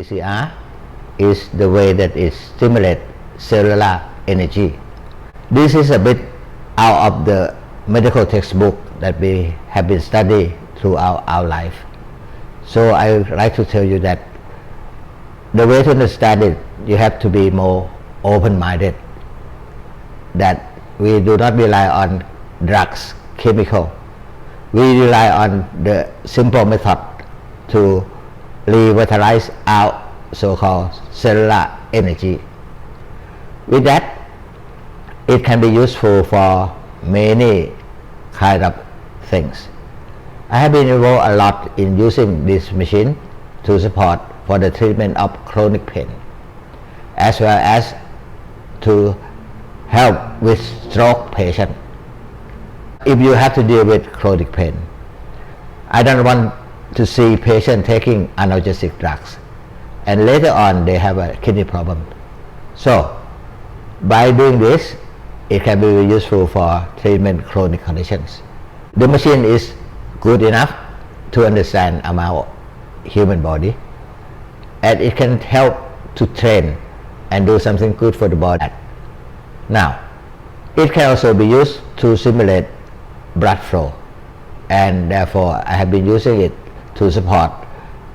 BCR is the way that it stimulates cellular energy. This is a bit out of the medical textbook that we have been studying throughout our life. So I would like to tell you that the way to understand it, you have to be more open-minded, that we do not rely on drugs, chemical. We rely on the simple method to revitalize our so-called cellular energy. With that, it can be useful for many kind of things. I have been involved a lot in using this machine to support for the treatment of chronic pain, as well as to help with stroke patient. If you have to deal with chronic pain, I don't want to see patient taking analgesic drugs and later on they have a kidney problem. So by doing this, it can be very useful for treatment chronic conditions. The machine is good enough to understand our human body, and it can help to train and do something good for the body. Now, it can also be used to simulate blood flow, and therefore I have been using it to support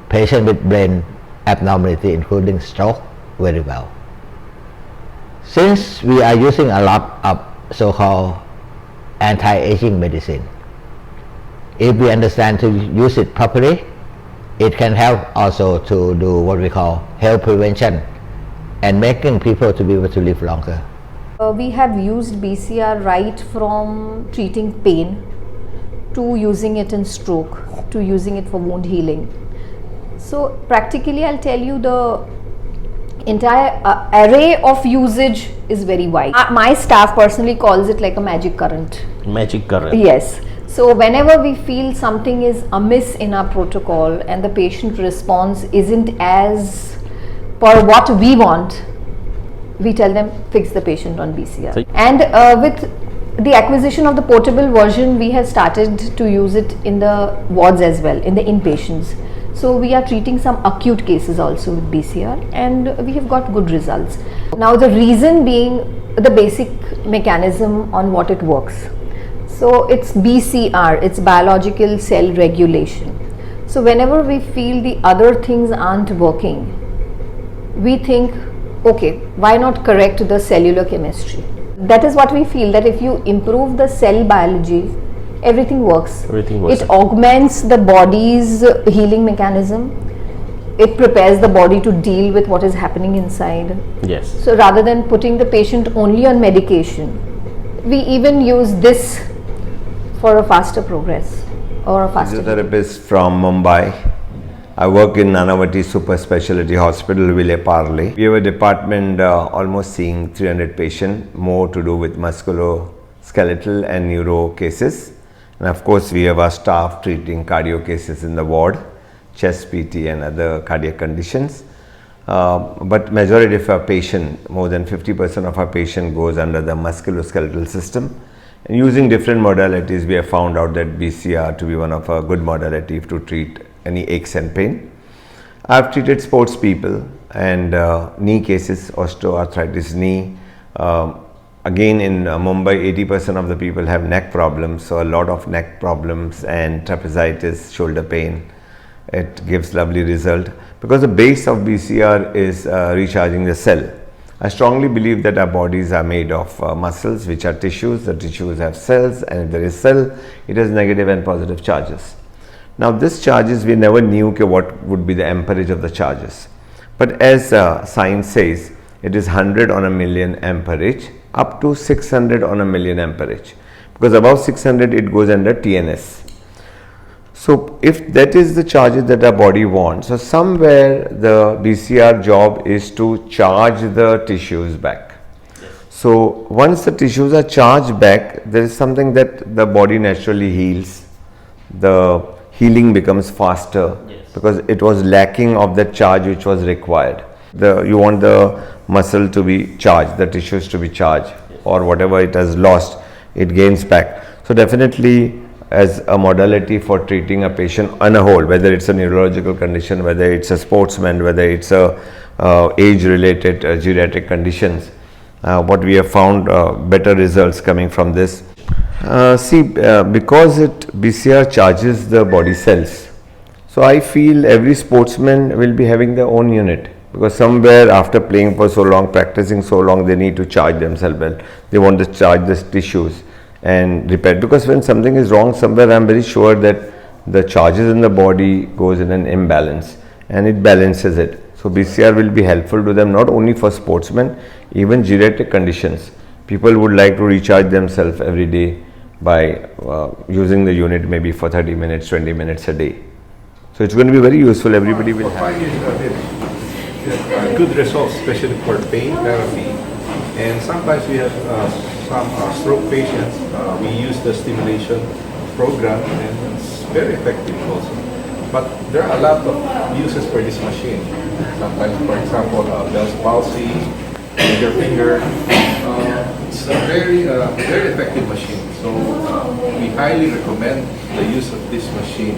patients with brain abnormality including stroke very well. Since we are using a lot of so-called anti-aging medicine, if we understand to use it properly, it can help also to do what we call health prevention and making people to be able to live longer. We have used BCR right from treating pain to using it in stroke to using it for wound healing. So practically I'll tell you the entire array of usage is very wide. My staff personally calls it like a magic current. Magic current. Yes. So whenever we feel something is amiss in our protocol and the patient response isn't as per what we want, we tell them fix the patient on BCR. So and with the acquisition of the portable version, we have started to use it in the wards as well, in the inpatients. So we are treating some acute cases also with BCR, and we have got good results. Now the reason being the basic mechanism on what it works. So it's BCR, it's biological cell regulation. So whenever we feel the other things aren't working, we think, okay, why not correct the cellular chemistry? That is what we feel, that if you improve the cell biology, everything works. Everything works. It augments the body's healing mechanism. It prepares the body to deal with what is happening inside. Yes. So rather than putting the patient only on medication, we even use this for a faster progress or a faster. Physiotherapist from Mumbai. I work in Nanavati Super Specialty Hospital, Ville Parle. We have a department almost seeing 300 patients, more to do with musculoskeletal and neuro cases. And of course, we have our staff treating cardio cases in the ward, chest PT and other cardiac conditions. But majority of our patient, more than 50% of our patient goes under the musculoskeletal system. And using different modalities, we have found out that BCR to be one of a good modality to treat any aches and pain. I have treated sports people and knee cases, osteoarthritis knee. Again in Mumbai, 80% of the people have neck problems, so a lot of neck problems and trapezitis, shoulder pain. It gives lovely result because the base of BCR is recharging the cell. I strongly believe that our bodies are made of muscles, which are tissues. The tissues have cells, and if there is cell, it has negative and positive charges. Now this charges, we never knew what would be the amperage of the charges. But as science says, it is 100 on a million amperage up to 600 on a million amperage. Because above 600 it goes under TNS. So if that is the charges that our body wants, so somewhere the BCR job is to charge the tissues back. Yes. So once the tissues are charged back, there is something that the body naturally heals. The healing becomes faster. Yes. Because it was lacking of the charge which was required. You want the muscle to be charged, the tissues to be charged, yes, or whatever it has lost, it gains back. So definitely as a modality for treating a patient on a whole, whether it's a neurological condition, whether it's a sportsman, whether it's a age-related geriatric conditions. What we have found better results coming from this. Because BCR charges the body cells, so I feel every sportsman will be having their own unit, because somewhere after playing for so long, practicing so long, they need to charge themselves well. They want to charge the tissues and repair, because when something is wrong somewhere, I'm very sure that the charges in the body goes in an imbalance and it balances it. So BCR will be helpful to them, not only for sportsmen, even geriatric conditions. People would like to recharge themselves every day by using the unit maybe for 30 minutes, 20 minutes a day. So it's going to be very useful. Everybody will have good results, especially for pain therapy. And sometimes we have some stroke patients. We use the stimulation program, and it's very effective also. But there are a lot of uses for this machine. Sometimes, for example, Bell's palsy, your finger. It's a very effective machine. So we highly recommend the use of this machine.